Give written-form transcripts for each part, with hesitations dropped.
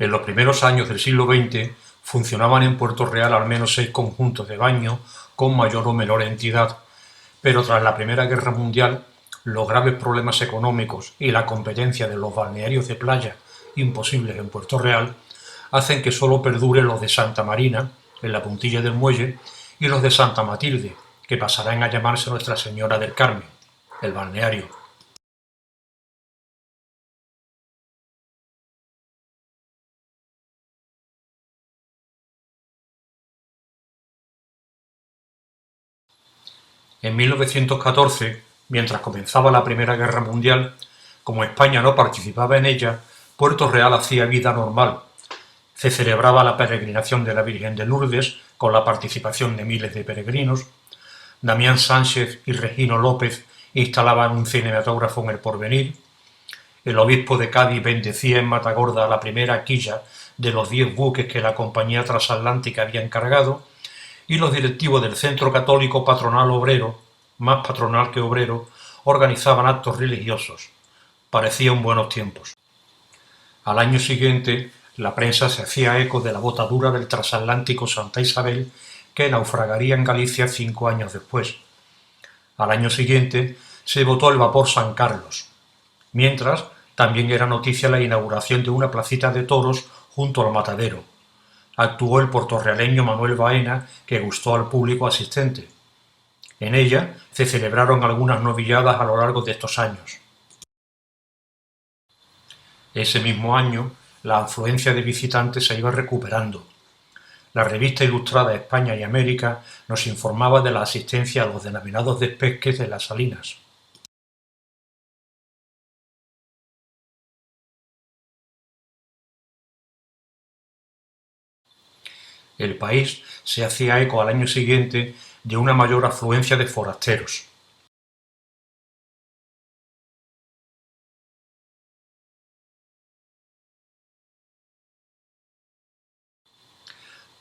En los primeros años del siglo XX funcionaban en Puerto Real al menos 6 conjuntos de baño con mayor o menor entidad, pero tras la Primera Guerra Mundial, los graves problemas económicos y la competencia de los balnearios de playa imposibles en Puerto Real hacen que solo perduren los de Santa Marina, en la puntilla del muelle, y los de Santa Matilde, que pasarán a llamarse Nuestra Señora del Carmen, el balneario. En 1914, mientras comenzaba la Primera Guerra Mundial, como España no participaba en ella, Puerto Real hacía vida normal. Se celebraba la peregrinación de la Virgen de Lourdes con la participación de miles de peregrinos. Damián Sánchez y Regino López instalaban un cinematógrafo en El Porvenir. El obispo de Cádiz bendecía en Matagorda la primera quilla de los 10 buques que la compañía transatlántica había encargado, y los directivos del Centro Católico Patronal Obrero, más patronal que obrero, organizaban actos religiosos. Parecían buenos tiempos. Al año siguiente, la prensa se hacía eco de la botadura del transatlántico Santa Isabel, que naufragaría en Galicia 5 años después. Al año siguiente se botó el vapor San Carlos. Mientras, también era noticia la inauguración de una placita de toros junto al matadero. Actuó el puertorrealeño Manuel Baena, que gustó al público asistente. En ella se celebraron algunas novilladas a lo largo de estos años. Ese mismo año, la afluencia de visitantes se iba recuperando. La revista ilustrada España y América nos informaba de la asistencia a los denominados despesques de las Salinas. El País se hacía eco al año siguiente de una mayor afluencia de forasteros.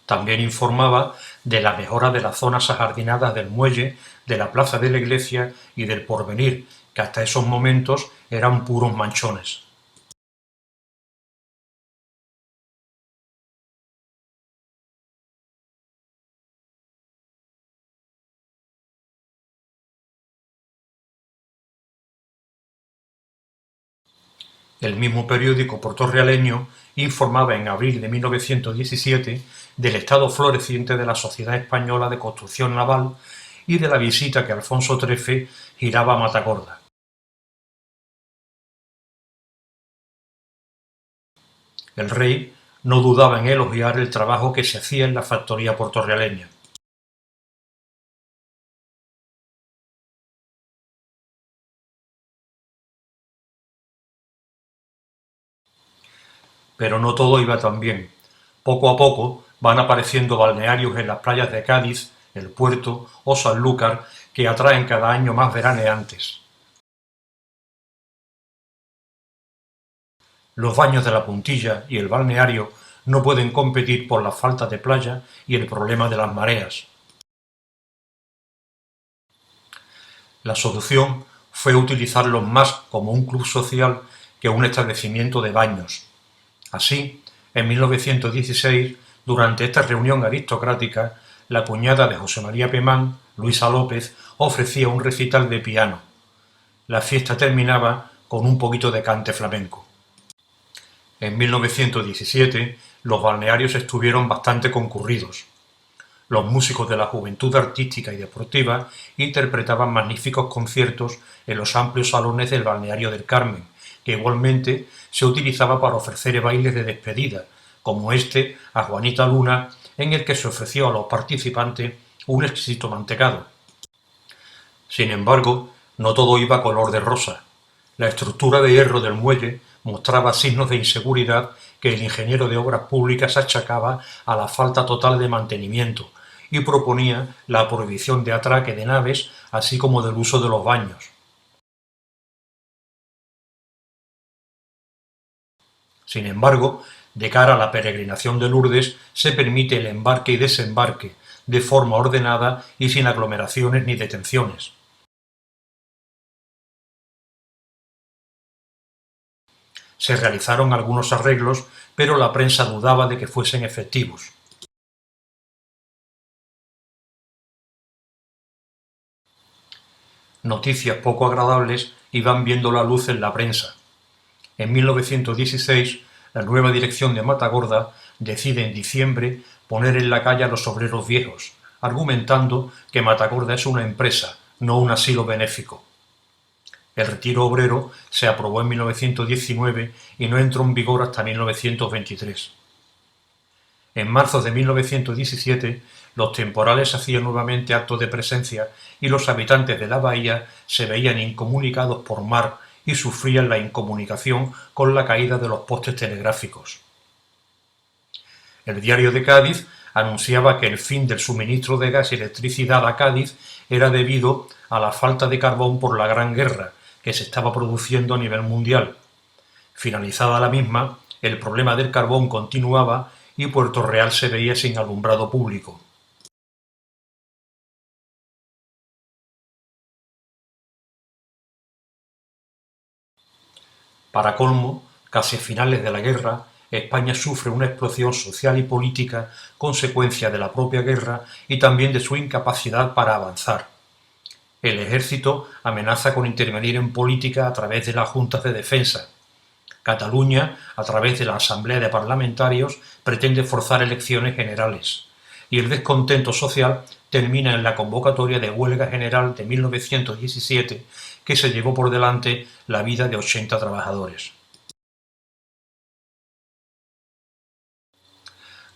También informaba de la mejora de las zonas ajardinadas del muelle, de la plaza de la iglesia y del Porvenir, que hasta esos momentos eran puros manchones. El mismo periódico portorrealeño informaba en abril de 1917 del estado floreciente de la Sociedad Española de Construcción Naval y de la visita que Alfonso XIII giraba a Matagorda. El rey no dudaba en elogiar el trabajo que se hacía en la factoría portorrealeña. Pero no todo iba tan bien. Poco a poco van apareciendo balnearios en las playas de Cádiz, El Puerto o Sanlúcar que atraen cada año más veraneantes. Los baños de la Puntilla y el balneario no pueden competir por la falta de playa y el problema de las mareas. La solución fue utilizarlos más como un club social que un establecimiento de baños. Así, en 1916, durante esta reunión aristocrática, la cuñada de José María Pemán, Luisa López, ofrecía un recital de piano. La fiesta terminaba con un poquito de cante flamenco. En 1917, los balnearios estuvieron bastante concurridos. Los músicos de la juventud artística y deportiva interpretaban magníficos conciertos en los amplios salones del balneario del Carmen, que igualmente se utilizaba para ofrecer bailes de despedida, como este a Juanita Luna, en el que se ofreció a los participantes un exquisito mantecado. Sin embargo, no todo iba color de rosa. La estructura de hierro del muelle mostraba signos de inseguridad que el ingeniero de obras públicas achacaba a la falta total de mantenimiento y proponía la prohibición de atraque de naves, así como del uso de los baños. Sin embargo, de cara a la peregrinación de Lourdes, se permite el embarque y desembarque de forma ordenada y sin aglomeraciones ni detenciones. Se realizaron algunos arreglos, pero la prensa dudaba de que fuesen efectivos. Noticias poco agradables iban viendo la luz en la prensa. En 1916, la nueva dirección de Matagorda decide en diciembre poner en la calle a los obreros viejos, argumentando que Matagorda es una empresa, no un asilo benéfico. El retiro obrero se aprobó en 1919 y no entró en vigor hasta 1923. En marzo de 1917, los temporales hacían nuevamente actos de presencia y los habitantes de la bahía se veían incomunicados por mar y sufrían la incomunicación con la caída de los postes telegráficos. El Diario de Cádiz anunciaba que el fin del suministro de gas y electricidad a Cádiz era debido a la falta de carbón por la Gran Guerra que se estaba produciendo a nivel mundial. Finalizada la misma, el problema del carbón continuaba y Puerto Real se veía sin alumbrado público. Para colmo, casi a finales de la guerra, España sufre una explosión social y política consecuencia de la propia guerra y también de su incapacidad para avanzar. El ejército amenaza con intervenir en política a través de las juntas de defensa. Cataluña, a través de la Asamblea de Parlamentarios, pretende forzar elecciones generales. Y el descontento social termina en la convocatoria de huelga general de 1917, que se llevó por delante la vida de 80 trabajadores.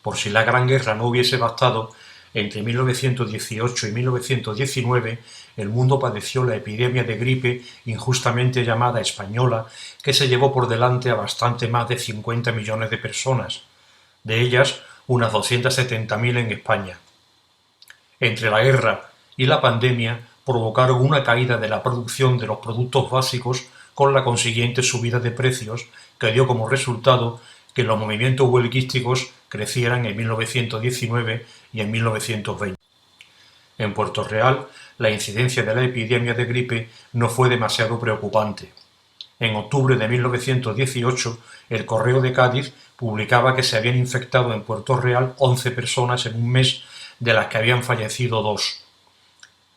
Por si la Gran Guerra no hubiese bastado, entre 1918 y 1919 el mundo padeció la epidemia de gripe injustamente llamada española, que se llevó por delante a bastante más de 50 millones de personas, de ellas unas 270.000 en España. Entre la guerra y la pandemia provocaron una caída de la producción de los productos básicos con la consiguiente subida de precios que dio como resultado que los movimientos huelguísticos crecieran en 1919 y en 1920. En Puerto Real, la incidencia de la epidemia de gripe no fue demasiado preocupante. En octubre de 1918, el Correo de Cádiz publicaba que se habían infectado en Puerto Real 11 personas en un mes, de las que habían fallecido 2.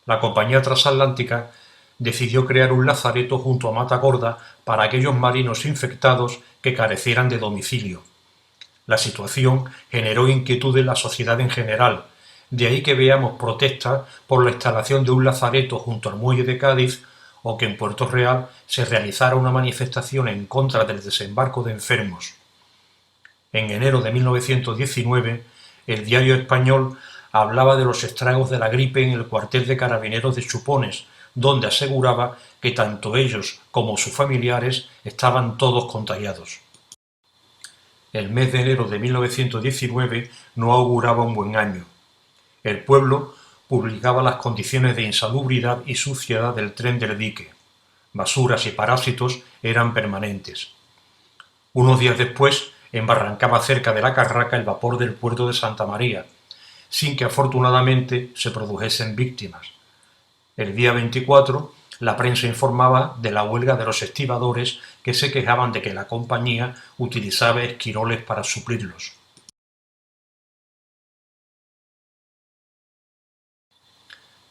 La compañía transatlántica decidió crear un lazareto junto a Matagorda para aquellos marinos infectados que carecieran de domicilio. La situación generó inquietud en la sociedad en general, de ahí que veamos protestas por la instalación de un lazareto junto al muelle de Cádiz o que en Puerto Real se realizara una manifestación en contra del desembarco de enfermos. En enero de 1919, el Diario Español hablaba de los estragos de la gripe en el cuartel de carabineros de Chupones, donde aseguraba que tanto ellos como sus familiares estaban todos contagiados. El mes de enero de 1919 no auguraba un buen año. El pueblo publicaba las condiciones de insalubridad y suciedad del tren del dique. Basuras y parásitos eran permanentes. Unos días después, embarrancaba cerca de la Carraca el vapor del puerto de Santa María, sin que afortunadamente se produjesen víctimas. El día 24, la prensa informaba de la huelga de los estibadores que se quejaban de que la compañía utilizaba esquiroles para suplirlos.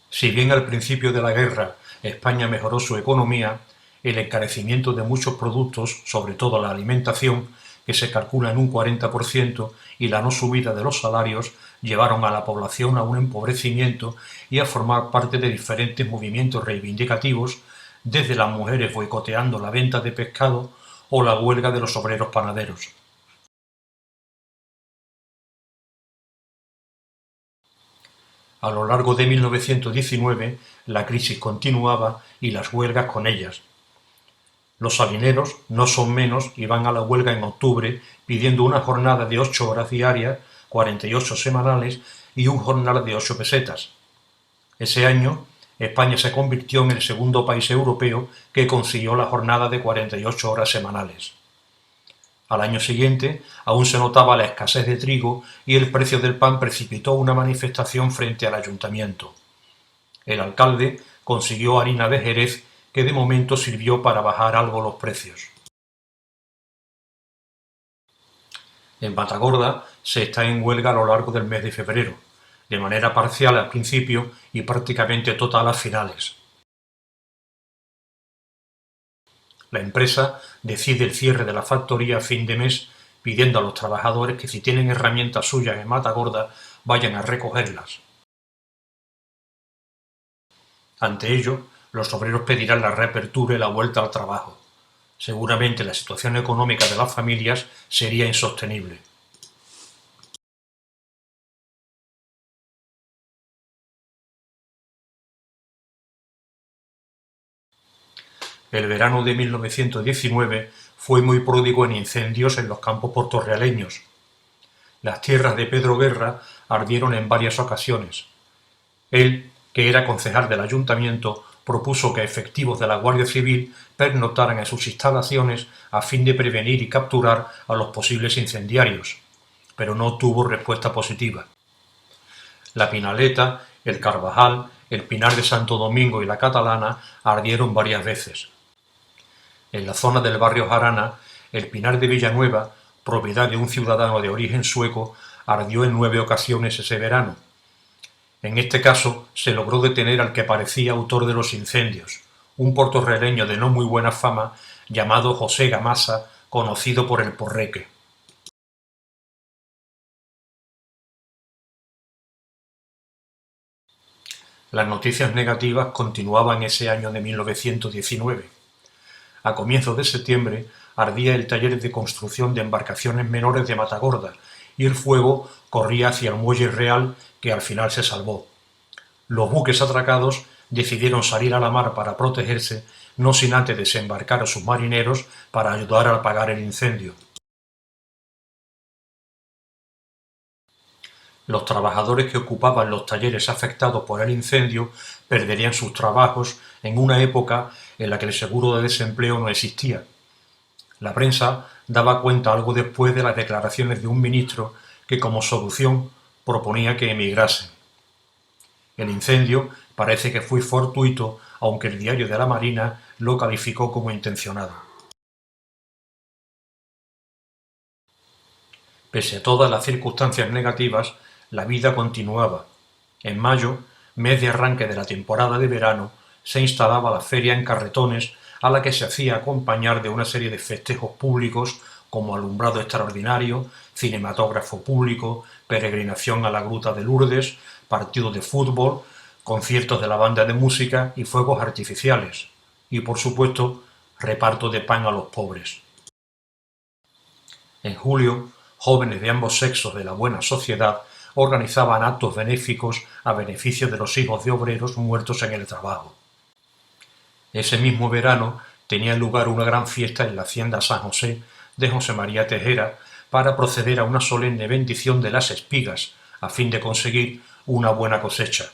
Si bien al principio de la guerra España mejoró su economía, el encarecimiento de muchos productos, sobre todo la alimentación, que se calcula en un 40%, y la no subida de los salarios llevaron a la población a un empobrecimiento y a formar parte de diferentes movimientos reivindicativos, desde las mujeres boicoteando la venta de pescado o la huelga de los obreros panaderos. A lo largo de 1919, la crisis continuaba y las huelgas con ellas. Los salineros no son menos y van a la huelga en octubre pidiendo una jornada de 8 horas diarias, 48 semanales y un jornal de 8 pesetas. Ese año, España se convirtió en el segundo país europeo que consiguió la jornada de 48 horas semanales. Al año siguiente, aún se notaba la escasez de trigo y el precio del pan precipitó una manifestación frente al ayuntamiento. El alcalde consiguió harina de Jerez que de momento sirvió para bajar algo los precios. En Matagorda se está en huelga a lo largo del mes de febrero, de manera parcial al principio y prácticamente total a finales. La empresa decide el cierre de la factoría a fin de mes, pidiendo a los trabajadores que si tienen herramientas suyas en Matagorda vayan a recogerlas. Ante ello, los obreros pedirán la reapertura y la vuelta al trabajo. Seguramente la situación económica de las familias sería insostenible. El verano de 1919 fue muy pródigo en incendios en los campos portorrealeños. Las tierras de Pedro Guerra ardieron en varias ocasiones. Él, que era concejal del ayuntamiento, propuso que efectivos de la Guardia Civil pernoctaran en sus instalaciones a fin de prevenir y capturar a los posibles incendiarios, pero no tuvo respuesta positiva. La Pinaleta, el Carvajal, el Pinar de Santo Domingo y la Catalana ardieron varias veces. En la zona del barrio Jarana, el Pinar de Villanueva, propiedad de un ciudadano de origen sueco, ardió en 9 ocasiones ese verano. En este caso se logró detener al que parecía autor de los incendios, un portorrealeño de no muy buena fama llamado José Gamasa, conocido por el Porreque. Las noticias negativas continuaban ese año de 1919. A comienzos de septiembre ardía el taller de construcción de embarcaciones menores de Matagorda y el fuego corría hacia el muelle real, que al final se salvó. Los buques atracados decidieron salir a la mar para protegerse, no sin antes desembarcar a sus marineros para ayudar a apagar el incendio. Los trabajadores que ocupaban los talleres afectados por el incendio perderían sus trabajos en una época en la que el seguro de desempleo no existía. La prensa daba cuenta algo después de las declaraciones de un ministro que como solución proponía que emigrasen. El incendio parece que fue fortuito, aunque el Diario de la Marina lo calificó como intencionado. Pese a todas las circunstancias negativas, la vida continuaba. En mayo, mes de arranque de la temporada de verano, se instalaba la feria en Carretones, a la que se hacía acompañar de una serie de festejos públicos como alumbrado extraordinario, cinematógrafo público, peregrinación a la Gruta de Lourdes, partidos de fútbol, conciertos de la banda de música y fuegos artificiales. Y, por supuesto, reparto de pan a los pobres. En julio, jóvenes de ambos sexos de la buena sociedad organizaban actos benéficos a beneficio de los hijos de obreros muertos en el trabajo. Ese mismo verano tenía lugar una gran fiesta en la hacienda San José de José María Tejera para proceder a una solemne bendición de las espigas a fin de conseguir una buena cosecha.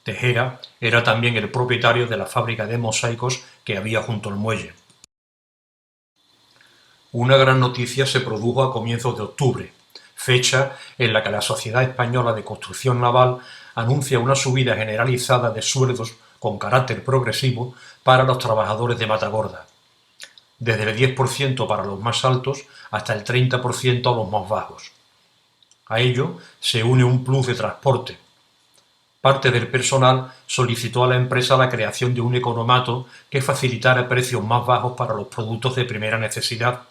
Tejera era también el propietario de la fábrica de mosaicos que había junto al muelle. Una gran noticia se produjo a comienzos de octubre, fecha en la que la Sociedad Española de Construcción Naval anuncia una subida generalizada de sueldos con carácter progresivo para los trabajadores de Matagorda, desde el 10% para los más altos hasta el 30% a los más bajos. A ello se une un plus de transporte. Parte del personal solicitó a la empresa la creación de un economato que facilitara precios más bajos para los productos de primera necesidad.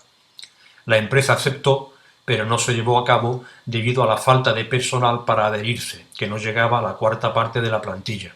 La empresa aceptó, pero no se llevó a cabo debido a la falta de personal para adherirse, que no llegaba a la cuarta parte de la plantilla.